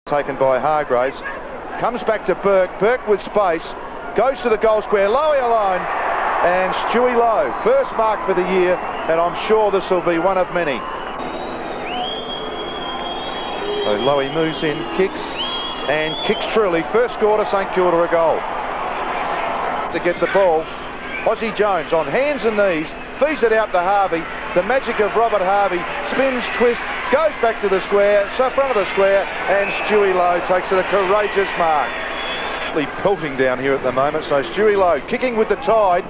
Taken by Hargraves, comes back to Burke, Burke with space, goes to the goal square, Lowy alone, and Stewie Lowe, first mark for the year, and I'm sure this will be one of many. So Lowy moves in, kicks, and kicks truly, first score to St Kilda a goal. To get the ball, Aussie Jones on hands and knees, feeds it out to Harvey, the magic of Robert Harvey, spins, twists, goes back to the square, so front of the square, and Stewie Lowe takes it a courageous mark. Pelting down here at the moment, so Stewie Lowe kicking with the tide,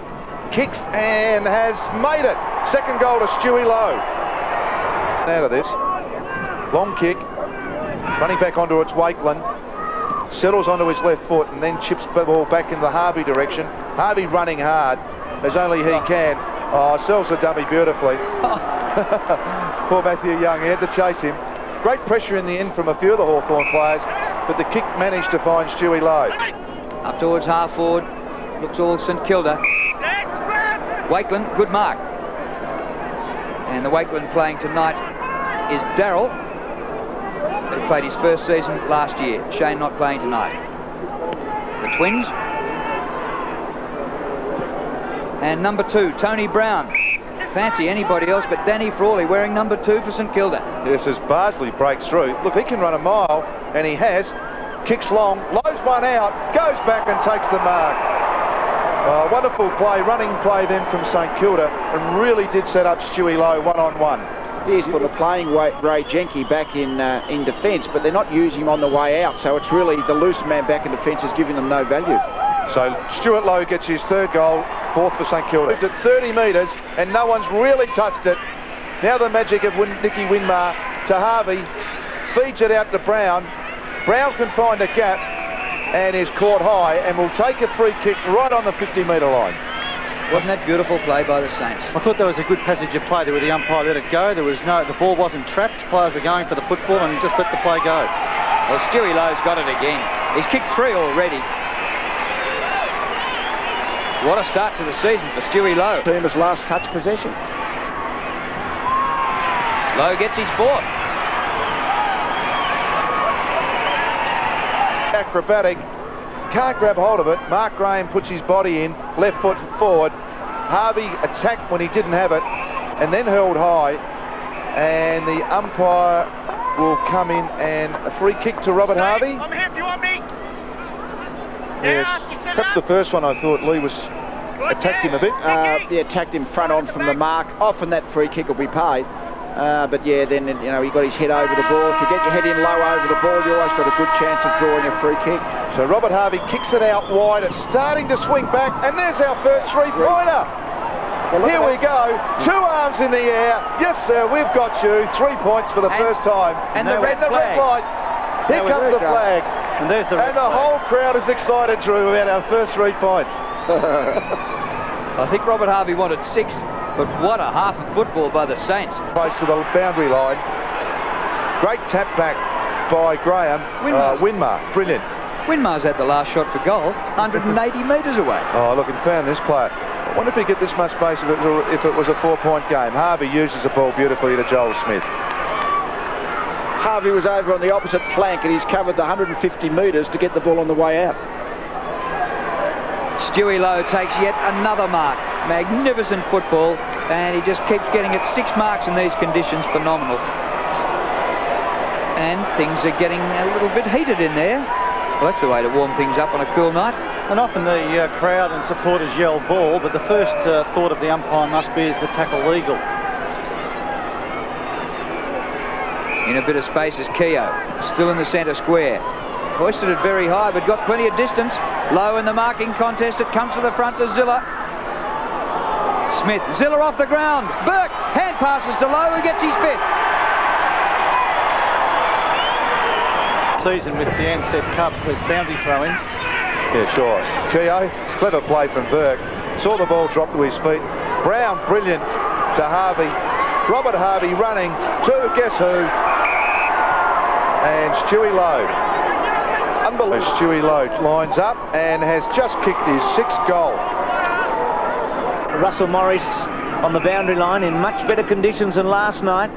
kicks and has made it. Second goal to Stewie Lowe. Out of this, long kick, running back onto its Wakeland, settles onto his left foot and then chips the ball back in the Harvey direction. Harvey running hard, as only he can. Oh, sells the dummy beautifully. Poor Matthew Young, he had to chase him. Great pressure in the end from a few of the Hawthorn players, but the kick managed to find Stewie Lowe. Up towards half forward, looks all St Kilda. Wakeland, good mark. And the Wakeland playing tonight is Darryl, who played his first season last year. Shane not playing tonight. The Twins. And number 2, Tony Brown. Fancy anybody else but Danny Frawley wearing number 2 for St Kilda. Yes, as Bardsley breaks through. Look, he can run a mile, and he has. Kicks long, blows one out, goes back and takes the mark. Wonderful play, running play then from St Kilda, and really did set up Stewie Lowe one-on-one. He's put a playing Ray Jenke back in defence, but they're not using him on the way out, so it's really the loose man back in defence is giving them no value. So Stuart Lowe gets his third goal, fourth for St Kilda. It's at 30 metres, and no one's really touched it. Now the magic of Nicky Winmar to Harvey, feeds it out to Brown. Brown can find a gap and is caught high and will take a free kick right on the 50-metre line. Wasn't that beautiful play by the Saints? I thought there was a good passage of play there where the umpire let it go. The ball wasn't trapped. Players were going for the football and just let the play go. Well, Stewie Lowe's got it again. He's kicked 3 already. What a start to the season for Stewie Lowe. Team's last touch possession. Lowe gets his 4th. Acrobatic, can't grab hold of it. Mark Graham puts his body in, left foot forward. Harvey attacked when he didn't have it and then held high, and the umpire will come in and a free kick to Robert Harvey. I'm here if you want me. Yes, perhaps the first one I thought Lee was attacked him a bit. Yeah, attacked him front on from the mark. Often that free kick will be paid. But yeah, then, you know, he got his head over the ball. If you get your head in low over the ball, you always got a good chance of drawing a free kick. So Robert Harvey kicks it out wide. It's starting to swing back, and there's our first three-pointer. Well, here we go. 2 arms in the air. Yes, sir, we've got you. 3 points for the first time. And the red light. Here comes the flag. And there's the whole crowd is excited, Drew, about our first 3 points. I think Robert Harvey wanted 6. But what a half of football by the Saints. Close to the boundary line. Great tap back by Graham. Winmar, brilliant. Winmar's had the last shot for goal, 180 metres away. Oh, look, and found this player. I wonder if he'd get this much space if it was a 4-point game. Harvey uses the ball beautifully to Joel Smith. Harvey was over on the opposite flank and he's covered the 150 metres to get the ball on the way out. Stewie Lowe takes yet another mark. Magnificent football, and he just keeps getting it. 6 marks in these conditions, phenomenal. And things are getting a little bit heated in there. Well, that's the way to warm things up on a cool night. And often the crowd and supporters yell ball, but the first thought of the umpire must be is the tackle legal. In a bit of space is Keogh, still in the centre square. Hoisted it very high, but got plenty of distance. Low in the marking contest, it comes to the front to Zilla. Smith, Zilla off the ground. Burke, hand passes to Lowe, who gets his 5th. Season with the Ansett Cup with boundary throw-ins. Yeah, sure. Keogh, clever play from Burke. Saw the ball drop to his feet. Brown, brilliant to Harvey. Robert Harvey running to guess who? And Stewie Lowe. Unbelievable. Stewie Lowe lines up and has just kicked his 6th goal. Russell Morris on the boundary line in much better conditions than last night.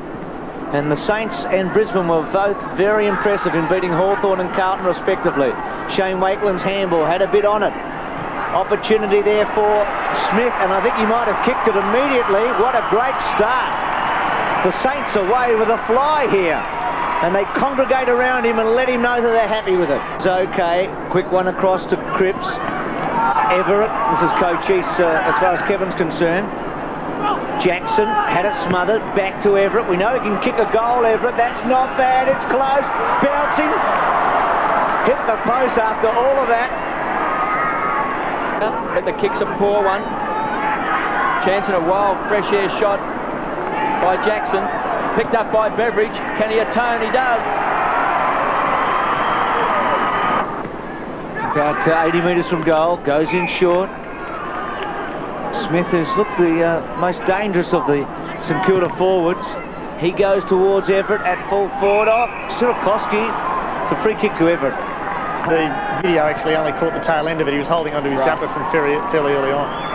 And the Saints and Brisbane were both very impressive in beating Hawthorn and Carlton respectively. Shane Wakeland's handball had a bit on it. Opportunity there for Smith, and I think he might have kicked it immediately. What a great start. The Saints away with a fly here, and they congregate around him and let him know that they're happy with it. It's okay. Quick one across to Cripps. Everett, this is Coach East as far as Kevin's concerned. Jackson had it smothered, back to Everett. We know he can kick a goal, Everett. That's not bad, it's close. Bouncing. Hit the post after all of that. But the kick's a poor one. Chance in a wild fresh air shot by Jackson. Picked up by Beveridge. Can he atone? He does. About 80 metres from goal. Goes in short. Smith has looked the most dangerous of the St Kilda forwards. He goes towards Everett at full forward. Oh, Sirakoski. It's a free kick to Everett. The video actually only caught the tail end of it. He was holding onto his jumper from fairly early on.